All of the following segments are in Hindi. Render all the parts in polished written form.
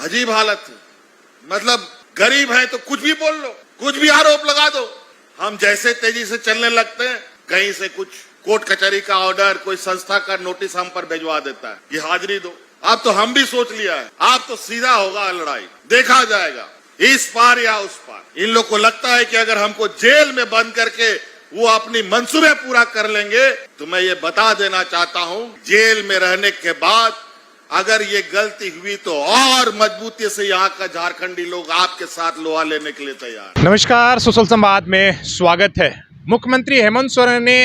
अजीब हालत है। मतलब गरीब है तो कुछ भी बोल लो, कुछ भी आरोप लगा दो। हम जैसे तेजी से चलने लगते हैं, कहीं से कुछ कोर्ट कचहरी का ऑर्डर, कोई संस्था का नोटिस हम पर भिजवा देता है कि हाजिरी दो। अब तो हम भी सोच लिया है, आप तो सीधा होगा लड़ाई, देखा जाएगा इस पार या उस पार। इन लोग को लगता है कि अगर हमको जेल में बंद करके वो अपनी मंसूबे पूरा कर लेंगे, तो मैं ये बता देना चाहता हूं, जेल में रहने के बाद अगर ये गलती हुई तो और मजबूती से यहाँ का झारखंडी लोग आपके साथ लोहा लेने के लिए तैयार। नमस्कार, सुशल संवाद में स्वागत है। मुख्यमंत्री हेमंत सोरेन ने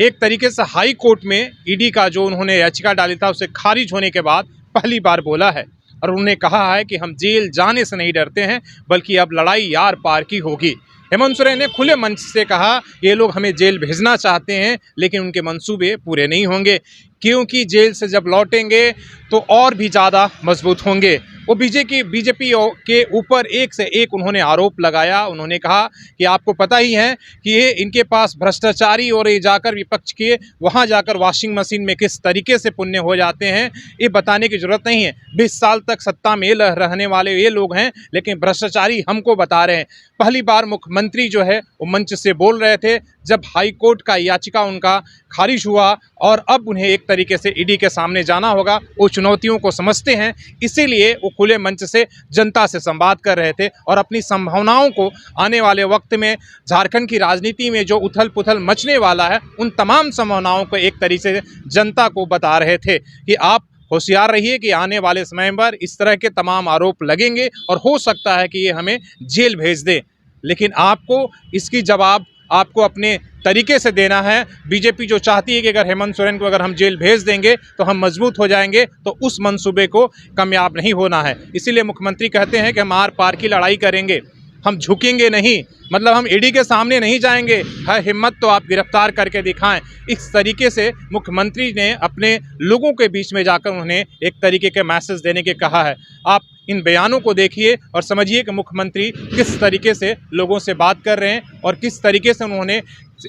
एक तरीके से हाई कोर्ट में ईडी का जो उन्होंने याचिका डाली था उसे खारिज होने के बाद पहली बार बोला है और उन्होंने कहा है कि हम जेल जाने से नहीं डरते हैं, बल्कि अब लड़ाई यार पार की होगी। हेमंत सोरेन ने खुले मंच से कहा ये लोग हमें जेल भेजना चाहते हैं, लेकिन उनके मंसूबे पूरे नहीं होंगे, क्योंकि जेल से जब लौटेंगे तो और भी ज़्यादा मजबूत होंगे। वो बीजेपी के ऊपर एक से एक उन्होंने आरोप लगाया। उन्होंने कहा कि आपको पता ही है कि ये इनके पास भ्रष्टाचारी, और ये जाकर विपक्ष के वहाँ जाकर वॉशिंग मशीन में किस तरीके से पुण्य हो जाते हैं ये बताने की ज़रूरत नहीं है। 20 साल तक सत्ता में रहने वाले ये लोग हैं, लेकिन भ्रष्टाचारी हमको बता रहे हैं। पहली बार मुख्यमंत्री जो है वो मंच से बोल रहे थे जब हाई कोर्ट का याचिका उनका खारिज हुआ, और अब उन्हें एक तरीके से ईडी के सामने जाना होगा। वो चुनौतियों को समझते हैं, इसीलिए वो खुले मंच से जनता से संवाद कर रहे थे और अपनी संभावनाओं को आने वाले वक्त में झारखंड की राजनीति में जो उथल पुथल मचने वाला है उन तमाम संभावनाओं को एक तरीके से जनता को बता रहे थे कि आप होशियार रहिए कि आने वाले समय पर इस तरह के तमाम आरोप लगेंगे और हो सकता है कि ये हमें जेल भेज दे, लेकिन आपको इसकी जवाब आपको अपने तरीके से देना है। बीजेपी जो चाहती है कि अगर हेमंत सोरेन को अगर हम जेल भेज देंगे तो हम मजबूत हो जाएंगे, तो उस मंसूबे को कामयाब नहीं होना है। इसीलिए मुख्यमंत्री कहते हैं कि हम आर पार की लड़ाई करेंगे, हम झुकेंगे नहीं, मतलब हम ईडी के सामने नहीं जाएंगे, है हिम्मत तो आप गिरफ्तार करके दिखाएं। इस तरीके से मुख्यमंत्री ने अपने लोगों के बीच में जाकर उन्हें एक तरीके के मैसेज देने के कहा है। आप इन बयानों को देखिए और समझिए कि मुख्यमंत्री किस तरीके से लोगों से बात कर रहे हैं और किस तरीके से उन्होंने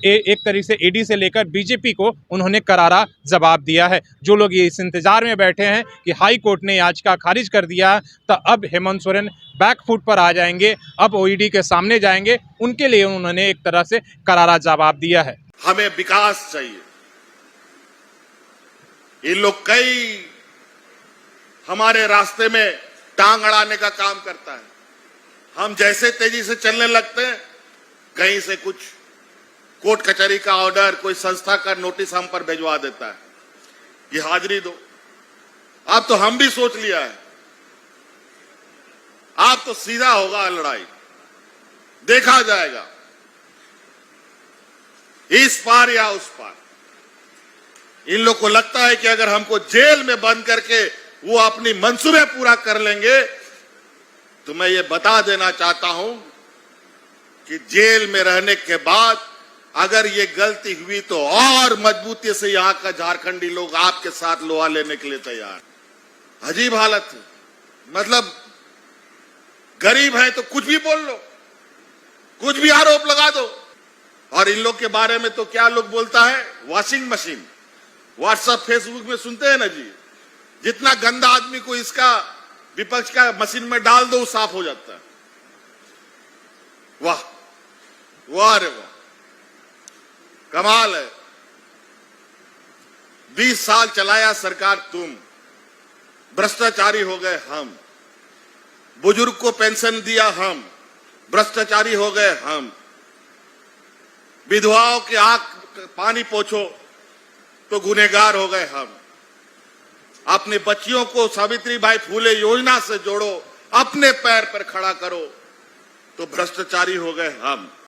एक तरीके से ईडी से लेकर बीजेपी को उन्होंने करारा जवाब दिया है। जो लोग ये इस इंतजार में बैठे हैं कि हाई कोर्ट ने याचिका खारिज कर दिया तो अब हेमंत सोरेन बैकफुट पर आ जाएंगे, अब ईडी के सामने जाएंगे, उनके लिए उन्होंने एक तरह से करारा जवाब दिया है। हमें विकास चाहिए। ये लोग कई हमारे रास्ते में टांग अड़ाने का काम करता है। हम जैसे तेजी से चलने लगते हैं, कहीं से कुछ कोर्ट कचहरी का ऑर्डर, कोई संस्था का नोटिस हम पर भिजवा देता है कि हाजिरी दो। अब तो हम भी सोच लिया है, आप तो सीधा होगा लड़ाई, देखा जाएगा इस पार या उस पार। इन लोग को लगता है कि अगर हमको जेल में बंद करके वो अपनी मंसूबे पूरा कर लेंगे, तो मैं ये बता देना चाहता हूं कि जेल में रहने के बाद अगर ये गलती हुई तो और मजबूती से यहाँ का झारखंडी लोग आपके साथ लोहा लेने के लिए तैयार। अजीब हालत है। मतलब गरीब है तो कुछ भी बोल लो, कुछ भी आरोप लगा दो। और इन लोग के बारे में तो क्या लोग बोलता है, वॉशिंग मशीन। व्हाट्सएप फेसबुक में सुनते हैं ना जी, जितना गंदा आदमी को इसका विपक्ष का मशीन में डाल दो साफ हो जाता है। वाह वाह रे वाह, कमाल है। 20 साल चलाया सरकार तुम, भ्रष्टाचारी हो गए हम। बुजुर्ग को पेंशन दिया हम, भ्रष्टाचारी हो गए हम। विधवाओं के आंख पानी पोछो तो गुनहगार हो गए हम। अपने बच्चियों को सावित्रीबाई फूले योजना से जोड़ो, अपने पैर पर खड़ा करो तो भ्रष्टाचारी हो गए हम।